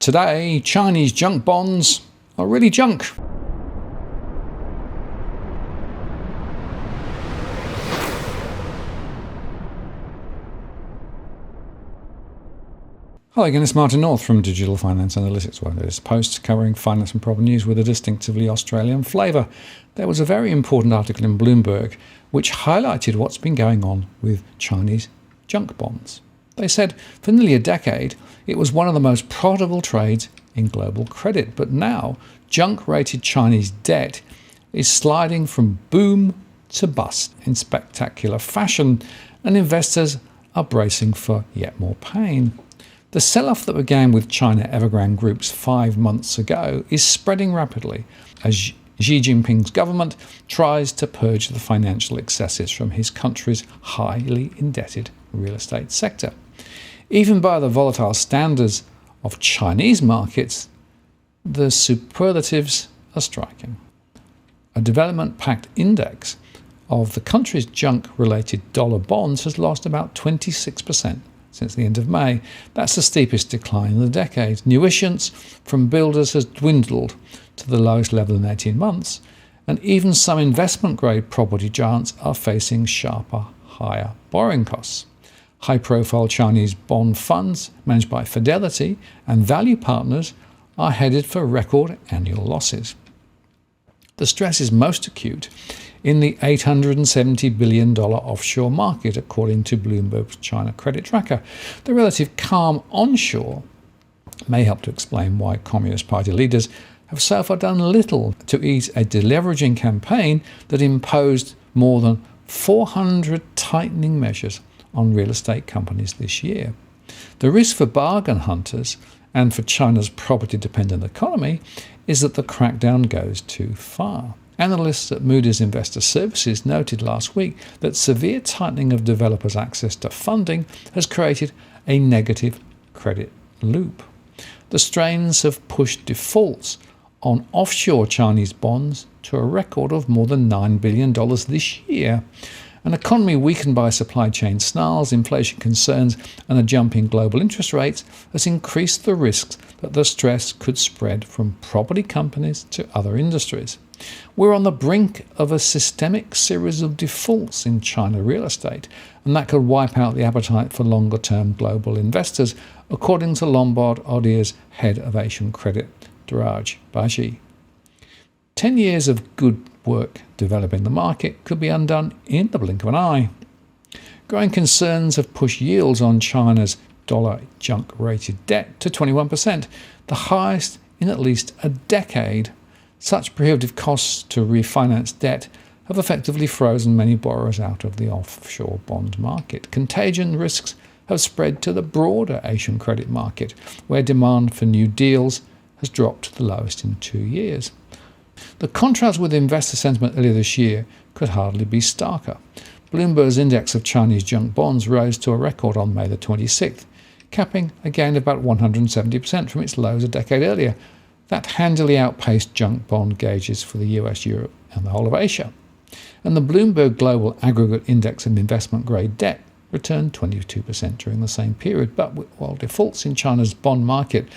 Today, Chinese junk bonds are really junk. Hello again, it's Martin North from Digital Finance Analytics. Well, this post covering finance and property news with a distinctively Australian flavour. There was a very important article in Bloomberg which highlighted what's been going on with Chinese junk bonds. They said for nearly a decade it was one of the most profitable trades in global credit, but now junk-rated Chinese debt is sliding from boom to bust in spectacular fashion, and investors are bracing for yet more pain. The sell-off that began with China Evergrande Group's 5 months ago is spreading rapidly as Xi Jinping's government tries to purge the financial excesses from his country's highly indebted real estate sector. Even by the volatile standards of Chinese markets, the superlatives are striking. A development-packed index of the country's junk-related dollar bonds has lost about 26% since the end of May. That's the steepest decline in the decade. New issuance from builders has dwindled to the lowest level in 18 months, and even some investment-grade property giants are facing sharper, higher borrowing costs. High-profile Chinese bond funds managed by Fidelity and Value Partners are headed for record annual losses. The stress is most acute in the $870 billion offshore market, according to Bloomberg's China credit tracker. The relative calm onshore may help to explain why Communist Party leaders have so far done little to ease a deleveraging campaign that imposed more than 400 tightening measures on real estate companies this year. The risk for bargain hunters and for China's property-dependent economy is that the crackdown goes too far. Analysts at Moody's Investor Services noted last week that severe tightening of developers' access to funding has created a negative credit loop. The strains have pushed defaults on offshore Chinese bonds to a record of more than $9 billion this year. An economy weakened by supply chain snarls, inflation concerns, and a jump in global interest rates has increased the risks that the stress could spread from property companies to other industries. We're on the brink of a systemic series of defaults in China real estate, and that could wipe out the appetite for longer-term global investors, according to Lombard Odier's head of Asian credit, Dhraj Baji. 10 years of good work developing the market could be undone in the blink of an eye. Growing concerns have pushed yields on China's dollar junk-rated debt to 21%, the highest in at least a decade. Such prohibitive costs to refinance debt have effectively frozen many borrowers out of the offshore bond market. Contagion risks have spread to the broader Asian credit market, where demand for new deals has dropped to the lowest in 2 years. The contrast with investor sentiment earlier this year could hardly be starker. Bloomberg's index of Chinese junk bonds rose to a record on May the 26th, capping a gain of about 170% from its lows a decade earlier. That handily outpaced junk bond gauges for the US, Europe, and the whole of Asia. And the Bloomberg Global Aggregate Index of investment-grade debt returned 22% during the same period. But while defaults in China's bond market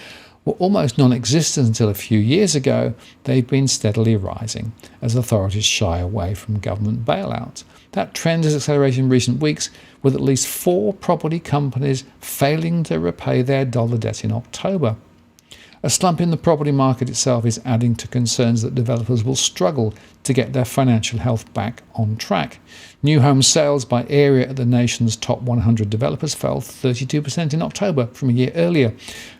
were almost non-existent until a few years ago, they've been steadily rising as authorities shy away from government bailouts. That trend has accelerated in recent weeks, with at least 4 property companies failing to repay their dollar debt in October. A slump in the property market itself is adding to concerns that developers will struggle to get their financial health back on track. New home sales by area at the nation's top 100 developers fell 32% in October from a year earlier.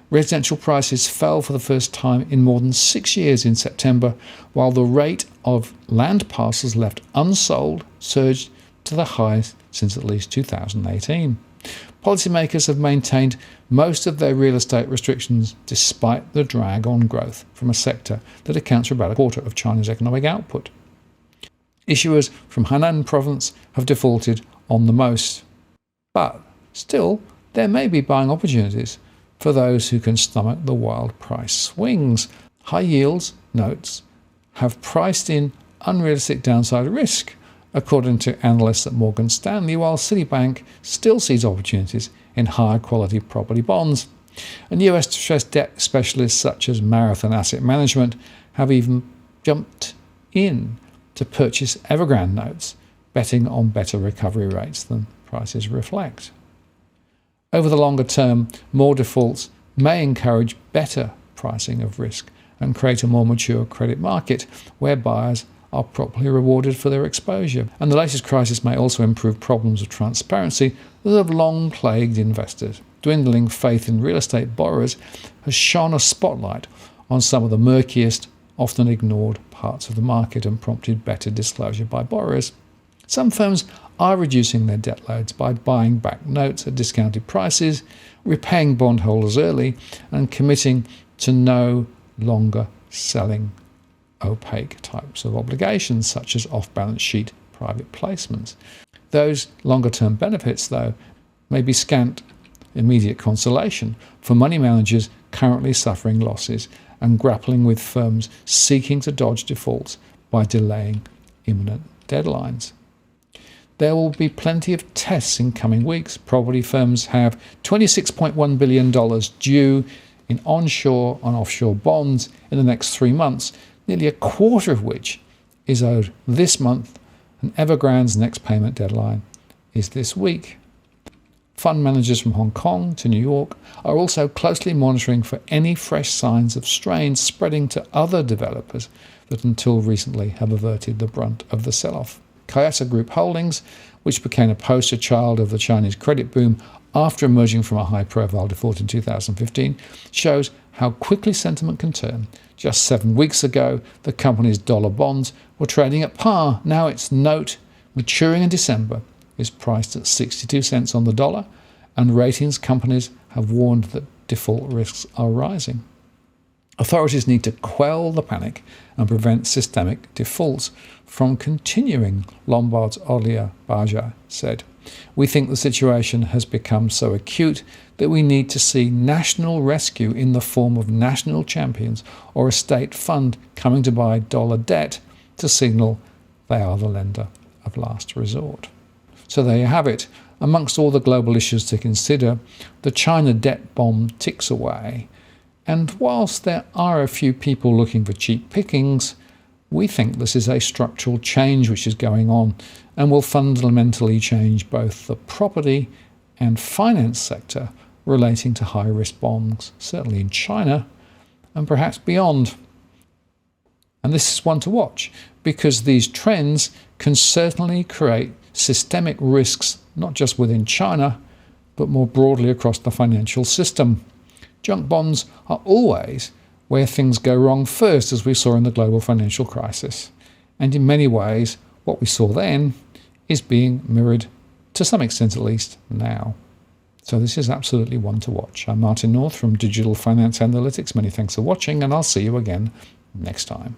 Residential prices fell for the first time in more than 6 years in September, while the rate of land parcels left unsold surged to the highest since at least 2018. Policymakers have maintained most of their real estate restrictions despite the drag on growth from a sector that accounts for about a quarter of China's economic output. Issuers from Hainan province have defaulted on the most. But still, there may be buying opportunities for those who can stomach the wild price swings. High yields notes have priced in unrealistic downside risk, according to analysts at Morgan Stanley, while Citibank still sees opportunities in higher quality property bonds. And US distressed debt specialists such as Marathon Asset Management have even jumped in to purchase Evergrande notes, betting on better recovery rates than prices reflect. Over the longer term, more defaults may encourage better pricing of risk and create a more mature credit market where buyers are properly rewarded for their exposure. And the latest crisis may also improve problems of transparency that have long plagued investors. Dwindling faith in real estate borrowers has shone a spotlight on some of the murkiest, often ignored parts of the market and prompted better disclosure by borrowers. Some firms are reducing their debt loads by buying back notes at discounted prices, repaying bondholders early, and committing to no longer selling opaque types of obligations such as off-balance sheet private placements. Those longer-term benefits, though, may be scant immediate consolation for money managers currently suffering losses and grappling with firms seeking to dodge defaults by delaying imminent deadlines. There will be plenty of tests in coming weeks. Property firms have $26.1 billion due in onshore and offshore bonds in the next 3 months, nearly a quarter of which is owed this month, and Evergrande's next payment deadline is this week. Fund managers from Hong Kong to New York are also closely monitoring for any fresh signs of strain spreading to other developers that until recently have averted the brunt of the sell-off. Kayasa Group Holdings, which became a poster child of the Chinese credit boom after emerging from a high-profile default in 2015, shows how quickly sentiment can turn. Just 7 weeks ago, the company's dollar bonds were trading at par. Now its note, maturing in December, is priced at 62 cents on the dollar, and ratings companies have warned that default risks are rising. Authorities need to quell the panic and prevent systemic defaults from continuing, Lombard's Olia Baja said. We think the situation has become so acute that we need to see national rescue in the form of national champions or a state fund coming to buy dollar debt to signal they are the lender of last resort. So there you have it. Amongst all the global issues to consider, the China debt bomb ticks away. And whilst there are a few people looking for cheap pickings, we think this is a structural change which is going on and will fundamentally change both the property and finance sector relating to high-risk bonds, certainly in China and perhaps beyond. And this is one to watch because these trends can certainly create systemic risks, not just within China, but more broadly across the financial system. Junk bonds are always where things go wrong first, as we saw in the global financial crisis. And in many ways, what we saw then is being mirrored, to some extent at least, now. So this is absolutely one to watch. I'm Martin North from Digital Finance Analytics. Many thanks for watching, and I'll see you again next time.